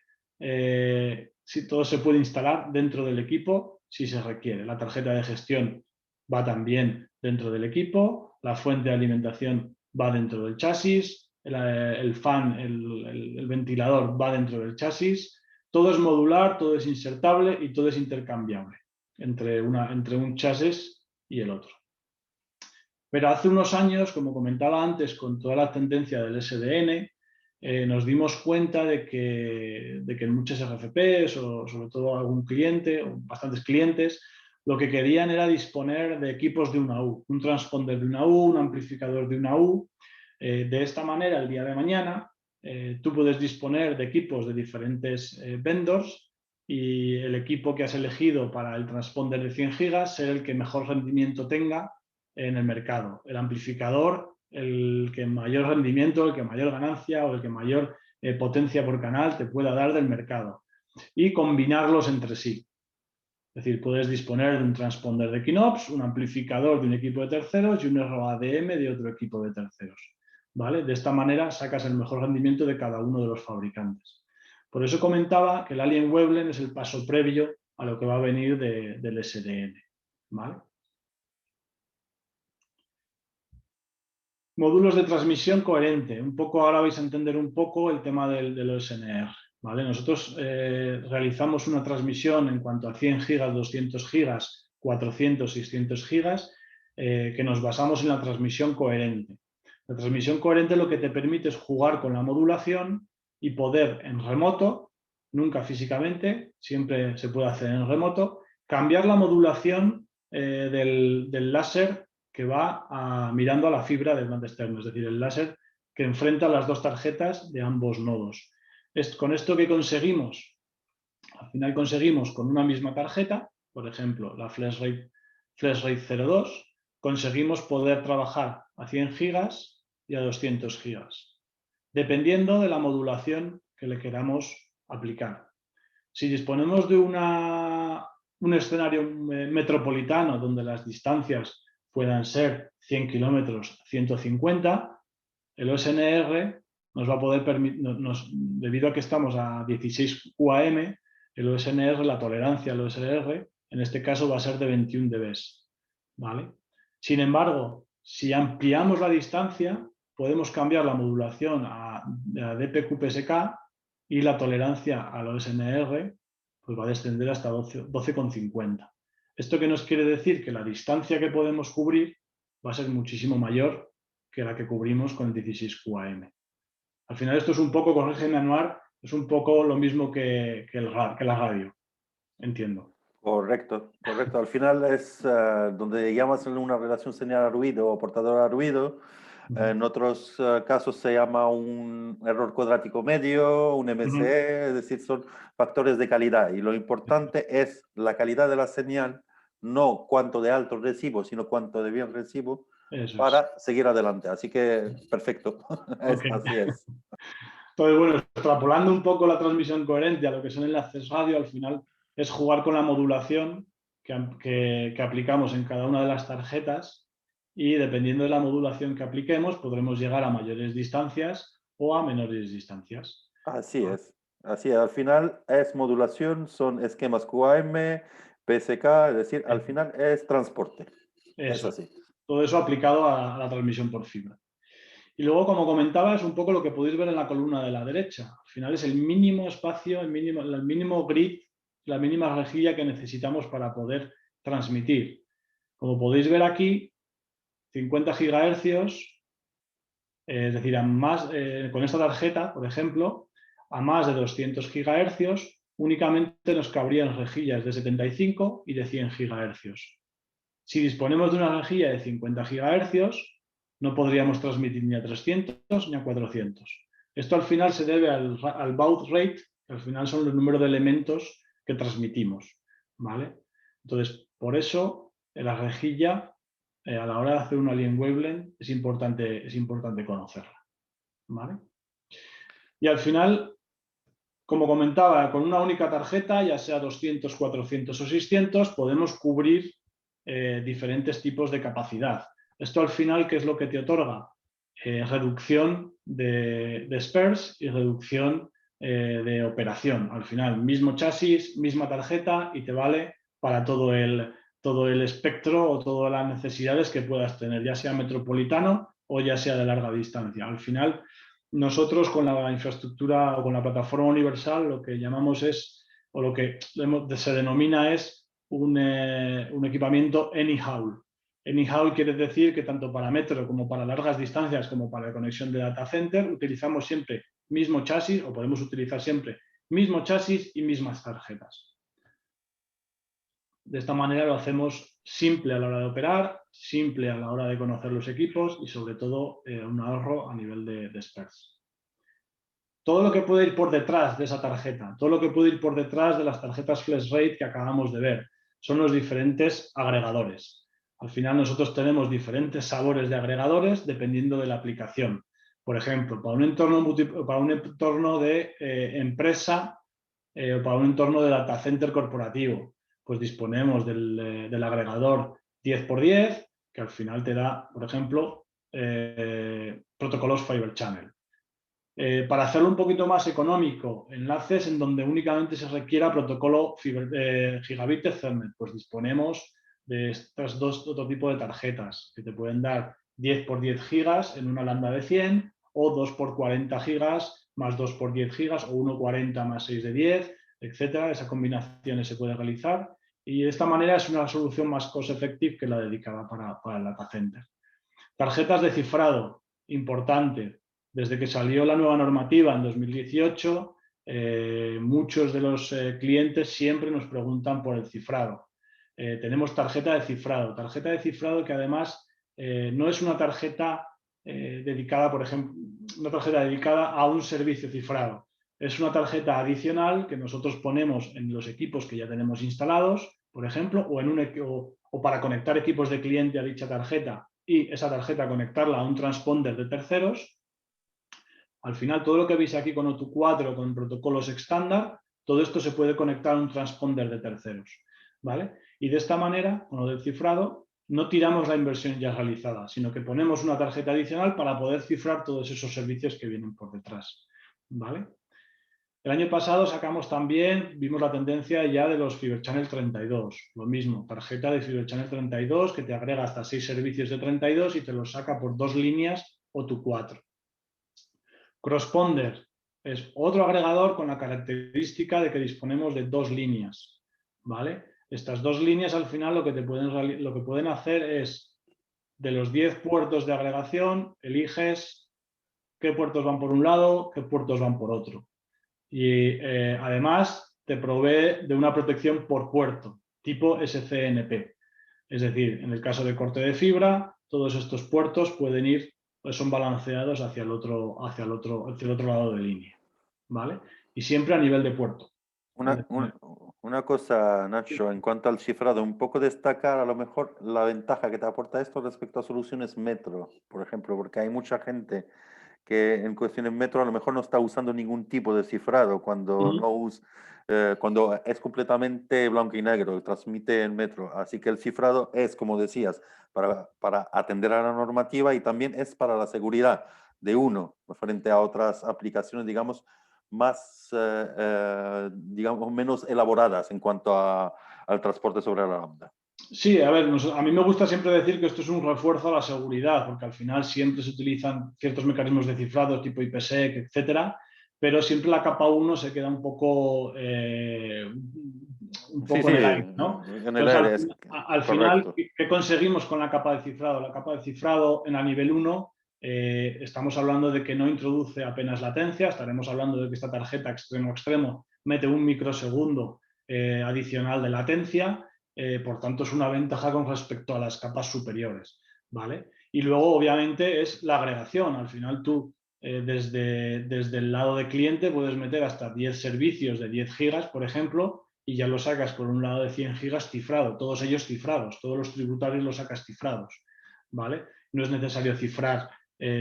instalar dentro del equipo si se requiere. La tarjeta de gestión va también dentro del equipo, la fuente de alimentación va dentro del chasis, el fan, el ventilador va dentro del chasis. Todo es modular, todo es insertable y todo es intercambiable entre un chasis y el otro. Pero hace unos años, como comentaba antes, con toda la tendencia del SDN, nos dimos cuenta de que en muchos RFPs o sobre todo algún cliente o bastantes clientes, lo que querían era disponer de equipos de una U, un transponder de una U, un amplificador de una U, De esta manera, el día de mañana, tú puedes disponer de equipos de diferentes vendors y el equipo que has elegido para el transponder de 100 gigas ser el que mejor rendimiento tenga en el mercado. El amplificador, el que mayor rendimiento, el que mayor ganancia o el que mayor potencia por canal te pueda dar del mercado. Y combinarlos entre sí. Es decir, puedes disponer de un transponder de Kinops, un amplificador de un equipo de terceros y un ROADM de otro equipo de terceros. ¿Vale? De esta manera sacas el mejor rendimiento de cada uno de los fabricantes. Por eso comentaba que el Alien Wavelet es el paso previo a lo que va a venir del SDN. ¿Vale? Módulos de transmisión coherente. Un poco ahora vais a entender un poco el tema del OSNR. ¿Vale? Nosotros realizamos una transmisión en cuanto a 100 gigas, 200 gigas, 400, 600 gigas, que nos basamos en la transmisión coherente. La transmisión coherente lo que te permite es jugar con la modulación y poder en remoto, nunca físicamente, siempre se puede hacer en remoto, cambiar la modulación del láser que va mirando a la fibra del banda externo, es decir, el láser que enfrenta las dos tarjetas de ambos nodos. Con esto que conseguimos, al final conseguimos con una misma tarjeta, por ejemplo, la FlashRate 02, conseguimos poder trabajar a 100 gigas y a 200 gigas, dependiendo de la modulación que le queramos aplicar. Si disponemos de un escenario metropolitano donde las distancias puedan ser 100 kilómetros, 150, el OSNR nos va a poder permitir, debido a que estamos a 16 QAM, el OSNR, la tolerancia al OSNR, en este caso va a ser de 21 dB. ¿Vale? Sin embargo, si ampliamos la distancia, podemos cambiar la modulación a DPQPSK y la tolerancia al OSNR pues va a descender hasta 12,50. ¿Esto qué nos quiere decir? Que la distancia que podemos cubrir va a ser muchísimo mayor que la que cubrimos con el 16 QAM. Al final esto es un poco, corrígeme Anuar, es un poco lo mismo que la radio, entiendo. Correcto, correcto. Al final es donde llamas una relación señal a ruido o portador a ruido. En otros casos se llama un error cuadrático medio, un MCE, es decir, son factores de calidad. Y lo importante es la calidad de la señal, no cuánto de alto recibo, sino cuánto de bien recibo para seguir adelante. Así que, perfecto. Okay. Así es. Entonces, bueno, extrapolando un poco la transmisión coherente a lo que son enlaces radio, al final es jugar con la modulación que aplicamos en cada una de las tarjetas y dependiendo de la modulación que apliquemos podremos llegar a mayores distancias o a menores distancias. Así es. Así es. Al final es modulación, son esquemas QAM, PSK, es decir, al final es transporte. Eso, es así. todo eso aplicado a la transmisión por fibra. Y luego, como comentaba, es un poco lo que podéis ver en la columna de la derecha. Al final es el mínimo espacio, el mínimo grid, la mínima rejilla que necesitamos para poder transmitir. Como podéis ver aquí, 50 gigahercios, es decir, con esta tarjeta, por ejemplo, a más de 200 gigahercios, únicamente nos cabrían rejillas de 75 y de 100 gigahercios. Si disponemos de una rejilla de 50 gigahercios, no podríamos transmitir ni a 300 ni a 400. Esto al final se debe al baud rate, que al final son los números de elementos que transmitimos. ¿Vale? Entonces, por eso la rejilla, a la hora de hacer un Alien Wavelet, es importante conocerla. ¿Vale? Y al final, como comentaba, con una única tarjeta, ya sea 200, 400 o 600, podemos cubrir diferentes tipos de capacidad. Esto al final, ¿qué es lo que te otorga? Reducción de spares y reducción de operación. Al final, mismo chasis, misma tarjeta y te vale para todo el espectro o todas las necesidades que puedas tener, ya sea metropolitano o ya sea de larga distancia. Al final, nosotros con la infraestructura o con la plataforma universal lo que llamamos es, o lo que se denomina es un equipamiento anyhow. Anyhow quiere decir que tanto para metro como para largas distancias como para la conexión de data center utilizamos siempre mismo chasis o podemos utilizar siempre mismo chasis y mismas tarjetas. De esta manera lo hacemos simple a la hora de operar, simple a la hora de conocer los equipos y sobre todo un ahorro a nivel de spares. Todo lo que puede ir por detrás de esa tarjeta, todo lo que puede ir por detrás de las tarjetas flash rate que acabamos de ver, son los diferentes agregadores. Al final nosotros tenemos diferentes sabores de agregadores dependiendo de la aplicación. Por ejemplo, para un entorno de empresa o para un entorno de data center corporativo, pues disponemos del agregador 10x10, que al final te da, por ejemplo, protocolos Fibre Channel. Para hacerlo un poquito más económico, enlaces en donde únicamente se requiera protocolo Gigabit Ethernet, pues disponemos de estos otro tipo de tarjetas que te pueden dar 10x10 gigas en una lambda de 100 o 2x40 gigas más 2x10 gigas o 1.40 más 6 de 10, etcétera. Esa combinación se puede realizar y de esta manera es una solución más cost effective que la dedicada para el data center. Tarjetas de cifrado, importante. Desde que salió la nueva normativa en 2018, muchos de los clientes siempre nos preguntan por el cifrado. Tenemos tarjeta de cifrado que además no es una tarjeta dedicada, por ejemplo, una tarjeta dedicada a un servicio cifrado. Es una tarjeta adicional que nosotros ponemos en los equipos que ya tenemos instalados, por ejemplo, o para conectar equipos de cliente a dicha tarjeta y esa tarjeta conectarla a un transponder de terceros. Al final, todo lo que veis aquí con O2 4, con protocolos estándar, todo esto se puede conectar a un transponder de terceros, ¿vale? Y de esta manera, con lo del cifrado, no tiramos la inversión ya realizada, sino que ponemos una tarjeta adicional para poder cifrar todos esos servicios que vienen por detrás, ¿vale? El año pasado sacamos también, vimos la tendencia ya de los Fibre Channel 32, lo mismo, tarjeta de Fibre Channel 32 que te agrega hasta 6 servicios de 32 y te los saca por 2 líneas O2 4. Crossponder es otro agregador con la característica de que disponemos de 2 líneas, ¿vale? Estas 2 líneas al final lo que pueden hacer es, de los 10 puertos de agregación, eliges qué puertos van por un lado, qué puertos van por otro. Y además te provee de una protección por puerto, tipo SCNP. Es decir, en el caso de corte de fibra, todos estos puertos pueden ir, pues son balanceados hacia el otro lado de línea, ¿vale? Y siempre a nivel de puerto. Una cosa, Nacho, en cuanto al cifrado, un poco destacar a lo mejor la ventaja que te aporta esto respecto a soluciones Metro, por ejemplo, porque hay mucha gente que en cuestiones Metro a lo mejor no está usando ningún tipo de cifrado cuando es completamente blanco y negro, transmite en Metro. Así que el cifrado es, como decías, para atender a la normativa y también es para la seguridad de uno frente a otras aplicaciones, digamos, más, digamos, menos elaboradas en cuanto al transporte sobre la lambda. Sí, a ver, a mí me gusta siempre decir que esto es un refuerzo a la seguridad, porque al final siempre se utilizan ciertos mecanismos de cifrado tipo IPsec, etcétera, pero siempre la capa 1 se queda un poco Sí, en el aire, ¿no? en el Entonces, aire al final, ¿qué conseguimos con la capa de cifrado? La capa de cifrado en la nivel 1 estamos hablando de que no introduce apenas latencia, estaremos hablando de que esta tarjeta extremo a extremo mete 1 microsegundo adicional de latencia. Por tanto, es una ventaja con respecto a las capas superiores, ¿vale? Y luego, obviamente, es la agregación. Al final, tú, desde el lado de cliente, puedes meter hasta 10 servicios de 10 gigas, por ejemplo, y ya lo sacas por un lado de 100 gigas cifrado, todos ellos cifrados, todos los tributarios los sacas cifrados, ¿vale? No es necesario cifrar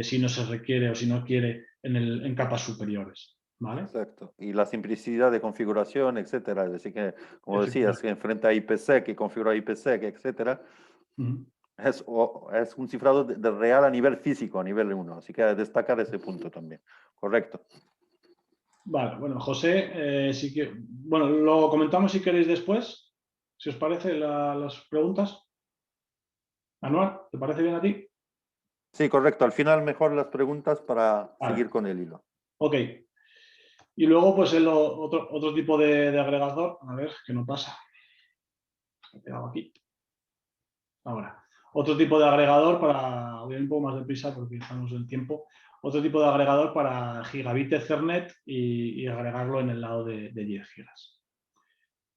si no se requiere o si no quiere en capas superiores. ¿Vale? Exacto. Y la simplicidad de configuración, etcétera. Es decir, que, como decías, que enfrenta a IPsec y configura IPsec, etcétera. Es un cifrado de real a nivel físico, a nivel 1. Así que destacar ese punto también. Correcto. Vale, bueno, José, bueno, lo comentamos si queréis después, si os parece las preguntas. Anuar, ¿te parece bien a ti? Sí, correcto. Al final mejor las preguntas para seguir con el hilo. Ok. Y luego, pues otro tipo de agregador, a ver, que no pasa. Me he quedado aquí. Ahora, otro tipo de agregador voy un poco más deprisa porque estamos en tiempo. Otro tipo de agregador para Gigabit Ethernet y agregarlo en el lado de 10 gigas.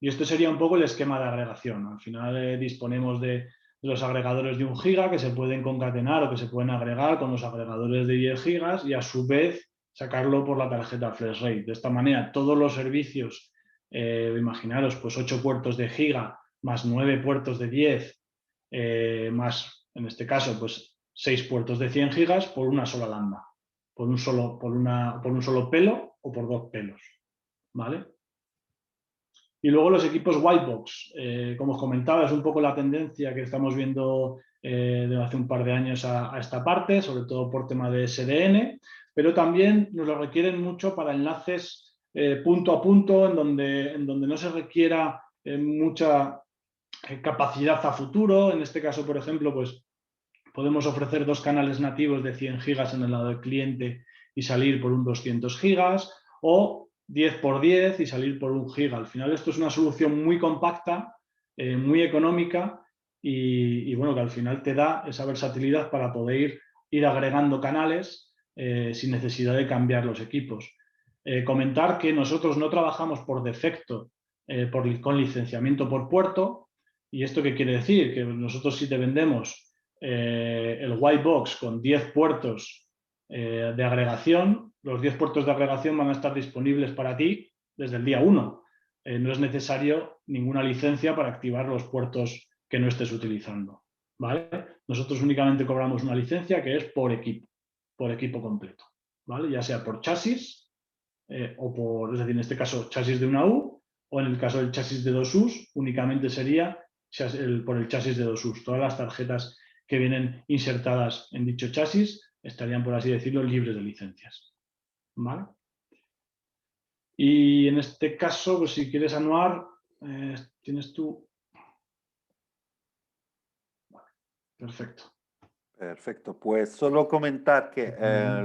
Y esto sería un poco el esquema de agregación. Al final disponemos de los agregadores de 1 giga que se pueden concatenar o que se pueden agregar con los agregadores de 10 gigas y a su vez sacarlo por la tarjeta FlashRate. De esta manera, todos los servicios, imaginaros, pues 8 puertos de giga más 9 puertos de 10, más, en este caso, pues 6 puertos de 100 gigas por una sola lambda, por un solo pelo o por 2 pelos, ¿vale? Y luego los equipos Whitebox, como os comentaba, es un poco la tendencia que estamos viendo desde hace un par de años a esta parte, sobre todo por tema de SDN, pero también nos lo requieren mucho para enlaces punto a punto, en donde no se requiera mucha capacidad a futuro. En este caso, por ejemplo, pues podemos ofrecer 2 canales nativos de 100 gigas en el lado del cliente y salir por un 200 gigas, o 10 por 10 y salir por 1 giga. Al final esto es una solución muy compacta, muy económica y bueno, que al final te da esa versatilidad para poder ir agregando canales sin necesidad de cambiar los equipos. Comentar que nosotros no trabajamos por defecto con licenciamiento por puerto. ¿Y esto qué quiere decir? Que nosotros sí te vendemos el white box con 10 puertos de agregación. Los 10 puertos de agregación van a estar disponibles para ti desde el día 1. No es necesario ninguna licencia para activar los puertos que no estés utilizando, ¿vale? Nosotros únicamente cobramos una licencia que es por equipo completo, ¿vale? Ya sea por chasis o por, es decir, en este caso chasis de una U, o en el caso del chasis de 2 U's únicamente sería por el chasis de 2 U's. Todas las tarjetas que vienen insertadas en dicho chasis estarían, por así decirlo, libres de licencias, ¿vale? Y en este caso, pues si quieres anuar, tienes tú. Vale, perfecto. Perfecto, pues solo comentar que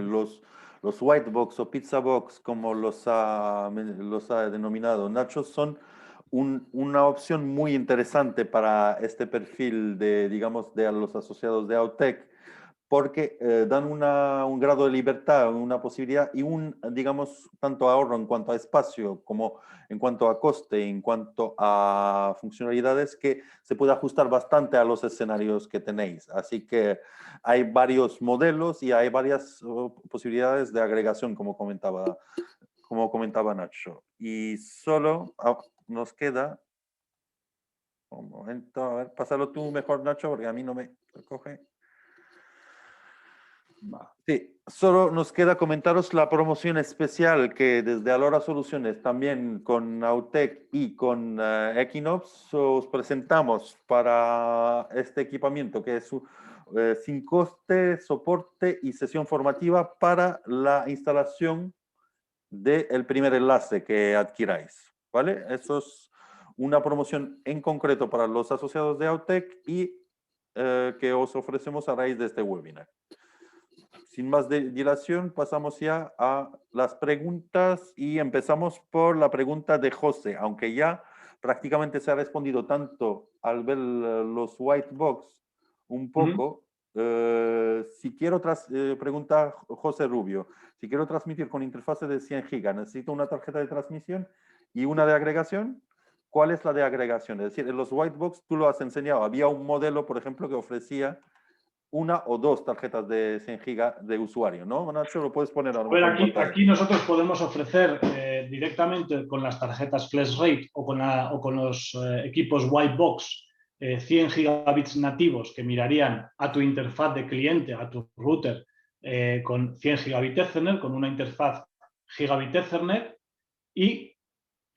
los white box o pizza box, como los ha denominado Nacho, son una opción muy interesante para este perfil de, digamos, de los asociados de Autec, porque dan un grado de libertad, una posibilidad y digamos, tanto ahorro en cuanto a espacio como en cuanto a coste, en cuanto a funcionalidades, que se puede ajustar bastante a los escenarios que tenéis. Así que hay varios modelos y hay varias posibilidades de agregación, como comentaba Nacho. Y solo nos queda un momento, a ver, pásalo tú mejor, Nacho, porque a mí no me recoge. Sí, solo nos queda comentaros la promoción especial que desde Alora Soluciones, también con Autec y con Equinox, os presentamos para este equipamiento, que es sin coste, soporte y sesión formativa para la instalación del primer enlace que adquiráis, ¿vale? Eso es una promoción en concreto para los asociados de Autec y que os ofrecemos a raíz de este webinar. Sin más dilación, pasamos ya a las preguntas y empezamos por la pregunta de José, aunque ya prácticamente se ha respondido tanto al ver los white box un poco. Si quiero, pregunta José Rubio, si quiero transmitir con interfase de 100 gigas, ¿necesito una tarjeta de transmisión y una de agregación? ¿Cuál es la de agregación? Es decir, en los white box tú lo has enseñado. Había un modelo, por ejemplo, que ofrecía una o 2 tarjetas de 100 gigas de usuario, ¿no? Nacho, lo puedes poner ahora. Bueno, aquí nosotros podemos ofrecer directamente con las tarjetas FlashRate o con los equipos Whitebox 100 gigabits nativos que mirarían a tu interfaz de cliente, a tu router, con 100 gigabit Ethernet, con una interfaz gigabit Ethernet, y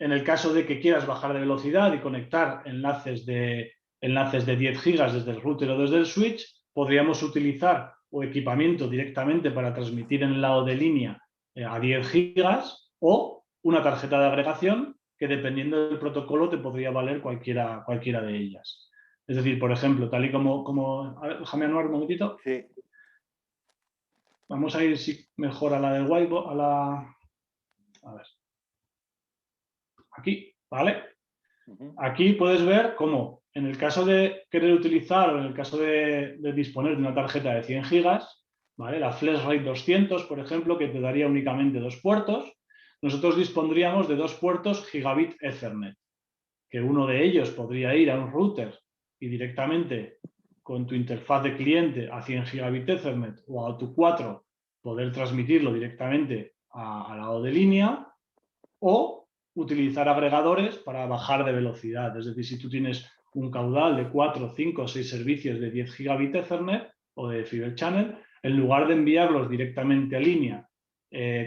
en el caso de que quieras bajar de velocidad y conectar enlaces de 10 gigas desde el router o desde el switch, podríamos utilizar o equipamiento directamente para transmitir en el lado de línea a 10 gigas o una tarjeta de agregación que, dependiendo del protocolo, te podría valer cualquiera de ellas. Es decir, por ejemplo, tal y como a ver, déjame anuar un momentito. Sí. Vamos a ir mejor a la del whiteboard, a ver. Aquí, ¿vale? Aquí puedes ver cómo, en el caso de querer utilizar o en el caso de disponer de una tarjeta de 100 gigas, ¿vale? La FlashRate 200, por ejemplo, que te daría únicamente 2 puertos, nosotros dispondríamos de 2 puertos gigabit Ethernet, que uno de ellos podría ir a un router y directamente con tu interfaz de cliente a 100 gigabit Ethernet o a tu 4 poder transmitirlo directamente al lado de línea, o utilizar agregadores para bajar de velocidad. Es decir, si tú tienes un caudal de 4, 5 o 6 servicios de 10 gigabit Ethernet o de Fiber Channel, en lugar de enviarlos directamente a línea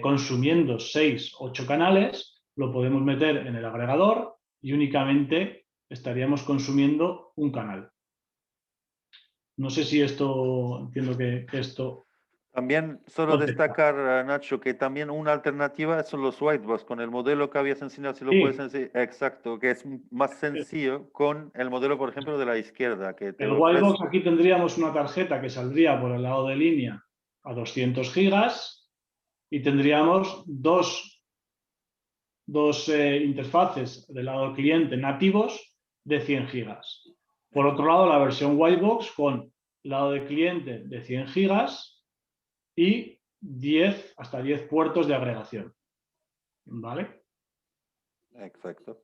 consumiendo 6, 8 canales, lo podemos meter en el agregador y únicamente estaríamos consumiendo un canal. No sé si esto, entiendo que esto... También solo destacar, Nacho, que también una alternativa son los whitebox, con el modelo que habías enseñado, si lo Sí. puedes enseñar, exacto, que es más sencillo con el modelo, por ejemplo, de la izquierda. Que te El ofrece... whitebox, aquí tendríamos una tarjeta que saldría por el lado de línea a 200 gigas y tendríamos dos interfaces del lado del cliente nativos de 100 gigas. Por otro lado, la versión whitebox con lado de cliente de 100 gigas y hasta 10 puertos de agregación. ¿Vale? Exacto.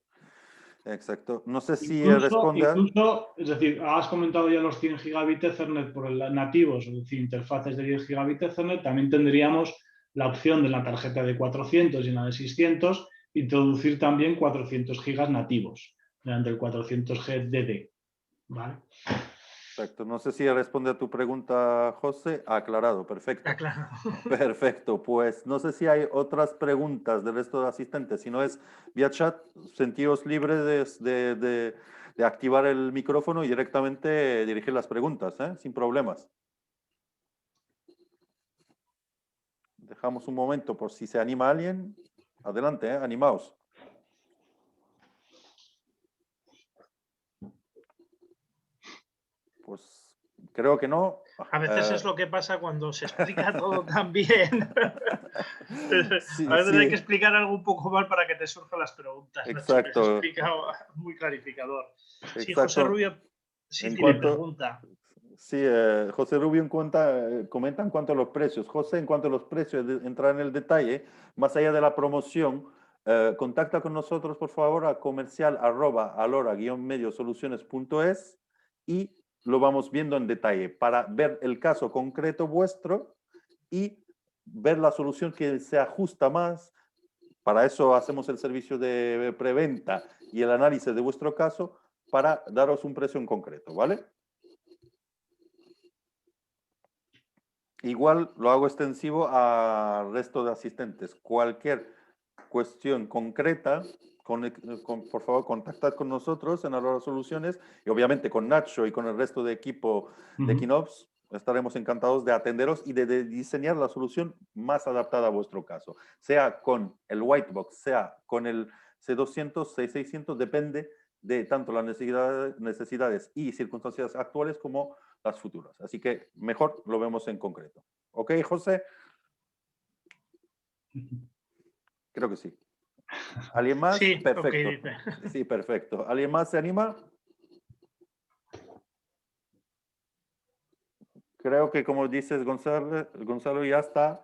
Exacto. No sé si Incluso, responde... es decir, has comentado ya los 100 gigabit Ethernet por el nativos, es decir, interfaces de 10 gigabit Ethernet, también tendríamos la opción de la tarjeta de 400 y en la de 600, introducir también 400 gigas nativos, mediante el 400G DD. ¿Vale? Perfecto. No sé si responde a tu pregunta, José. Aclarado, perfecto. Aclarado. Perfecto. Pues no sé si hay otras preguntas del resto de asistentes. Si no es vía chat, sentíos libres de activar el micrófono y directamente dirigir las preguntas, sin problemas. Dejamos un momento por si se anima alguien. Adelante, animaos. Pues creo que no. A veces es lo que pasa cuando se explica todo tan bien. Sí, A veces sí. hay que explicar algo un poco mal para que te surjan las preguntas. Exacto. Nacho, que has explicado muy clarificador. Sí, Exacto. José Rubio sí En tiene cuanto, pregunta. Sí, José Rubio comenta en cuanto a los precios. José, en cuanto a los precios, entrar en el detalle, más allá de la promoción, contacta con nosotros, por favor, a comercial@alora-mediosoluciones.es y lo vamos viendo en detalle para ver el caso concreto vuestro y ver la solución que se ajusta más. Para eso hacemos el servicio de preventa y el análisis de vuestro caso para daros un precio en concreto, ¿vale? Igual lo hago extensivo al resto de asistentes. Cualquier cuestión concreta, por favor, contactad con nosotros en Alora Soluciones y obviamente con Nacho y con el resto de equipo de Kinops. Estaremos encantados de atenderos y de diseñar la solución más adaptada a vuestro caso. Sea con el Whitebox, sea con el C200, C600, depende de tanto las necesidades y circunstancias actuales como las futuras. Así que mejor lo vemos en concreto. ¿Ok, José? Creo que sí. ¿Alguien más? Sí, perfecto. Okay. Sí, perfecto. ¿Alguien más se anima? Creo que como dices, Gonzalo, ya está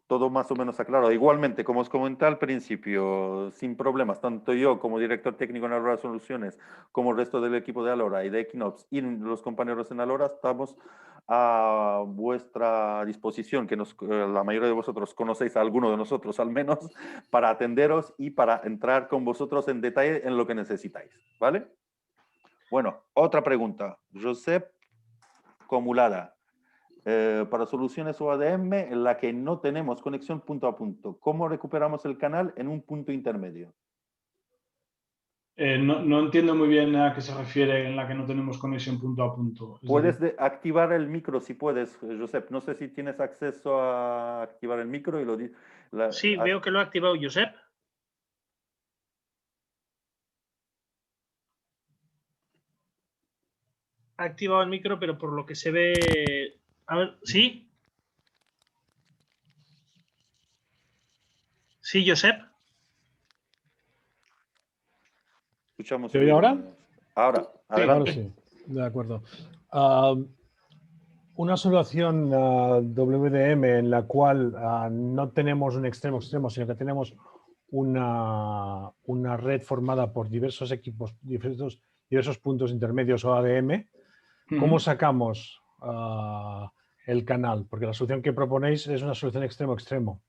todo más o menos aclarado. Igualmente, como os comenté al principio, sin problemas, tanto yo como director técnico en Alora Soluciones, como el resto del equipo de Alora y de Equinox y los compañeros en Alora, estamos a vuestra disposición, que la mayoría de vosotros conocéis a alguno de nosotros al menos, para atenderos y para entrar con vosotros en detalle en lo que necesitáis, ¿vale? Bueno, otra pregunta. Josep Comulada. Para soluciones OADM en la que no tenemos conexión punto a punto. ¿Cómo recuperamos el canal en un punto intermedio? No entiendo muy bien a qué se refiere en la que no tenemos conexión punto a punto. Puedes activar el micro si puedes, Josep. No sé si tienes acceso a activar el micro. Sí, veo que lo ha activado Josep. Ha activado el micro, pero por lo que se ve... A ver, ¿sí? Sí, Josep. Escuchamos. ¿Se oye ahora? Ahora, adelante. Ahora sí, de acuerdo. Una solución WDM en la cual no tenemos un extremo, sino que tenemos una red formada por diversos equipos, diversos puntos intermedios o ADM, ¿cómo sacamos el canal? Porque la solución que proponéis es una solución extremo-extremo.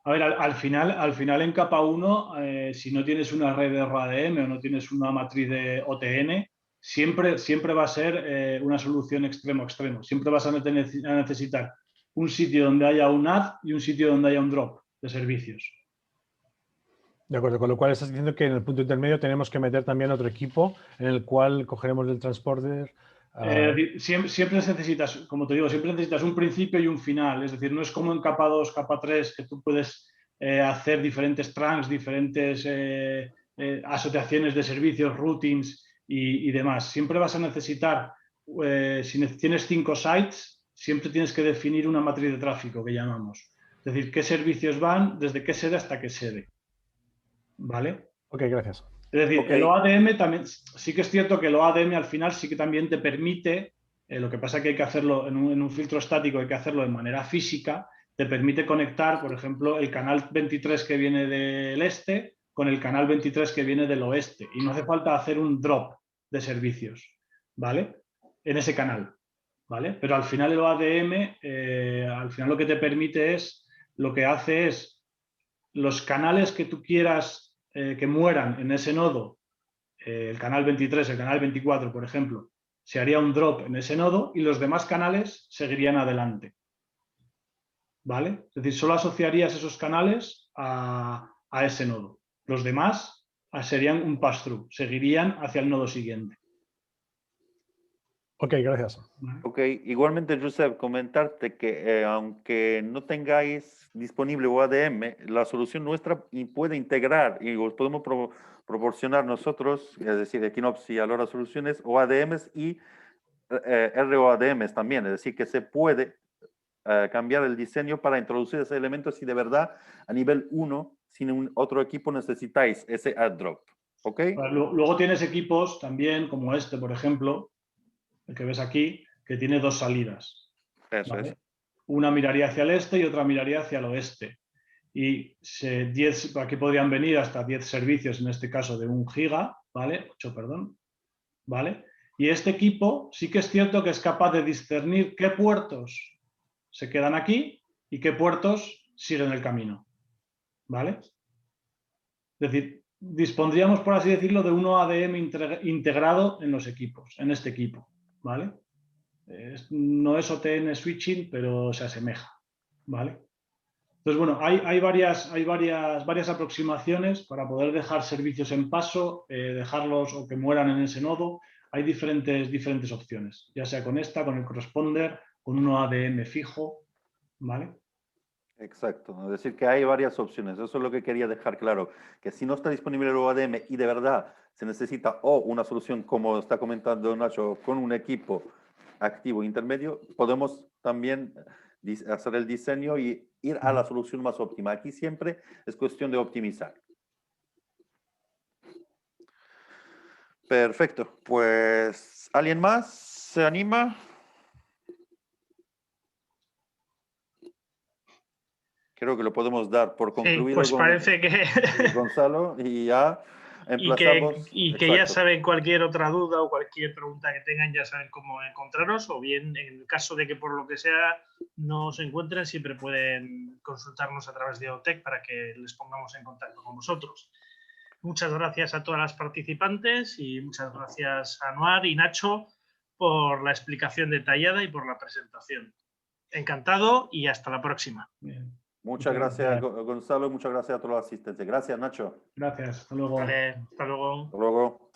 A ver, al final en capa 1, si no tienes una red de RADM o no tienes una matriz de OTN, siempre va a ser una solución extremo-extremo. Siempre vas a necesitar un sitio donde haya un add y un sitio donde haya un drop de servicios. De acuerdo, con lo cual estás diciendo que en el punto intermedio tenemos que meter también otro equipo en el cual cogeremos del transporter. Siempre necesitas, como te digo, siempre necesitas un principio y un final. Es decir, no es como en capa 2, capa 3, que tú puedes hacer diferentes trunks, diferentes asociaciones de servicios, routines y demás. Siempre vas a necesitar, si tienes 5 sites, siempre tienes que definir una matriz de tráfico que llamamos. Es decir, qué servicios van, desde qué sede hasta qué sede. ¿Vale? Ok, gracias. Es decir, el OADM también, sí que es cierto que el OADM al final sí que también te permite, lo que pasa es que hay que hacerlo en un filtro estático, hay que hacerlo de manera física, te permite conectar, por ejemplo, el canal 23 que viene del este con el canal 23 que viene del oeste. Y no hace falta hacer un drop de servicios, ¿vale? En ese canal, ¿vale? Pero al final el OADM, al final lo que te permite es, lo que hace es los canales que tú quieras que mueran en ese nodo, el canal 23, el canal 24, por ejemplo, se haría un drop en ese nodo y los demás canales seguirían adelante. ¿Vale? Es decir, solo asociarías esos canales a ese nodo. Los demás serían un pass-through, seguirían hacia el nodo siguiente. Ok, gracias. Ok, igualmente, Josep, comentarte que aunque no tengáis disponible OADM, la solución nuestra puede integrar y os podemos proporcionar nosotros, es decir, Equinox y Alora Soluciones, OADMs y ROADMs también, es decir, que se puede cambiar el diseño para introducir ese elemento si de verdad a nivel 1, sin otro equipo necesitáis ese add drop. ¿Ok? Luego tienes equipos también, como este, por ejemplo, el que ves aquí, que tiene 2 salidas. Eso ¿vale? es. Una miraría hacia el este y otra miraría hacia el oeste. Y aquí podrían venir hasta 10 servicios, en este caso de 1 giga, ¿vale? 8, perdón. ¿Vale? Y este equipo sí que es cierto que es capaz de discernir qué puertos se quedan aquí y qué puertos siguen el camino. ¿Vale? Es decir, dispondríamos, por así decirlo, de un OADM integrado en los equipos, en este equipo. ¿Vale? No es OTN switching, pero se asemeja. ¿Vale? Entonces, bueno, hay varias aproximaciones para poder dejar servicios en paso, dejarlos o que mueran en ese nodo. Hay diferentes opciones, ya sea con esta, con el corresponder, con un OADM fijo, ¿vale? Exacto, es decir, que hay varias opciones. Eso es lo que quería dejar claro, que si no está disponible el OADM y de verdad se necesita o una solución, como está comentando Nacho, con un equipo activo intermedio, podemos también hacer el diseño y ir a la solución más óptima. Aquí siempre es cuestión de optimizar. Perfecto, pues ¿alguien más se anima? Creo que lo podemos dar por concluido. Sí, pues parece que Gonzalo, y ya emplazamos. Y que ya saben cualquier otra duda o cualquier pregunta que tengan, ya saben cómo encontrarnos, o bien en el caso de que por lo que sea no se encuentren, siempre pueden consultarnos a través de OTEC para que les pongamos en contacto con vosotros. Muchas gracias a todas las participantes y muchas gracias a Anuar y Nacho por la explicación detallada y por la presentación. Encantado y hasta la próxima. Bien. Muchas gracias, Gonzalo, y muchas gracias a todos los asistentes. Gracias, Nacho. Gracias, hasta luego. Vale, hasta luego. Hasta luego.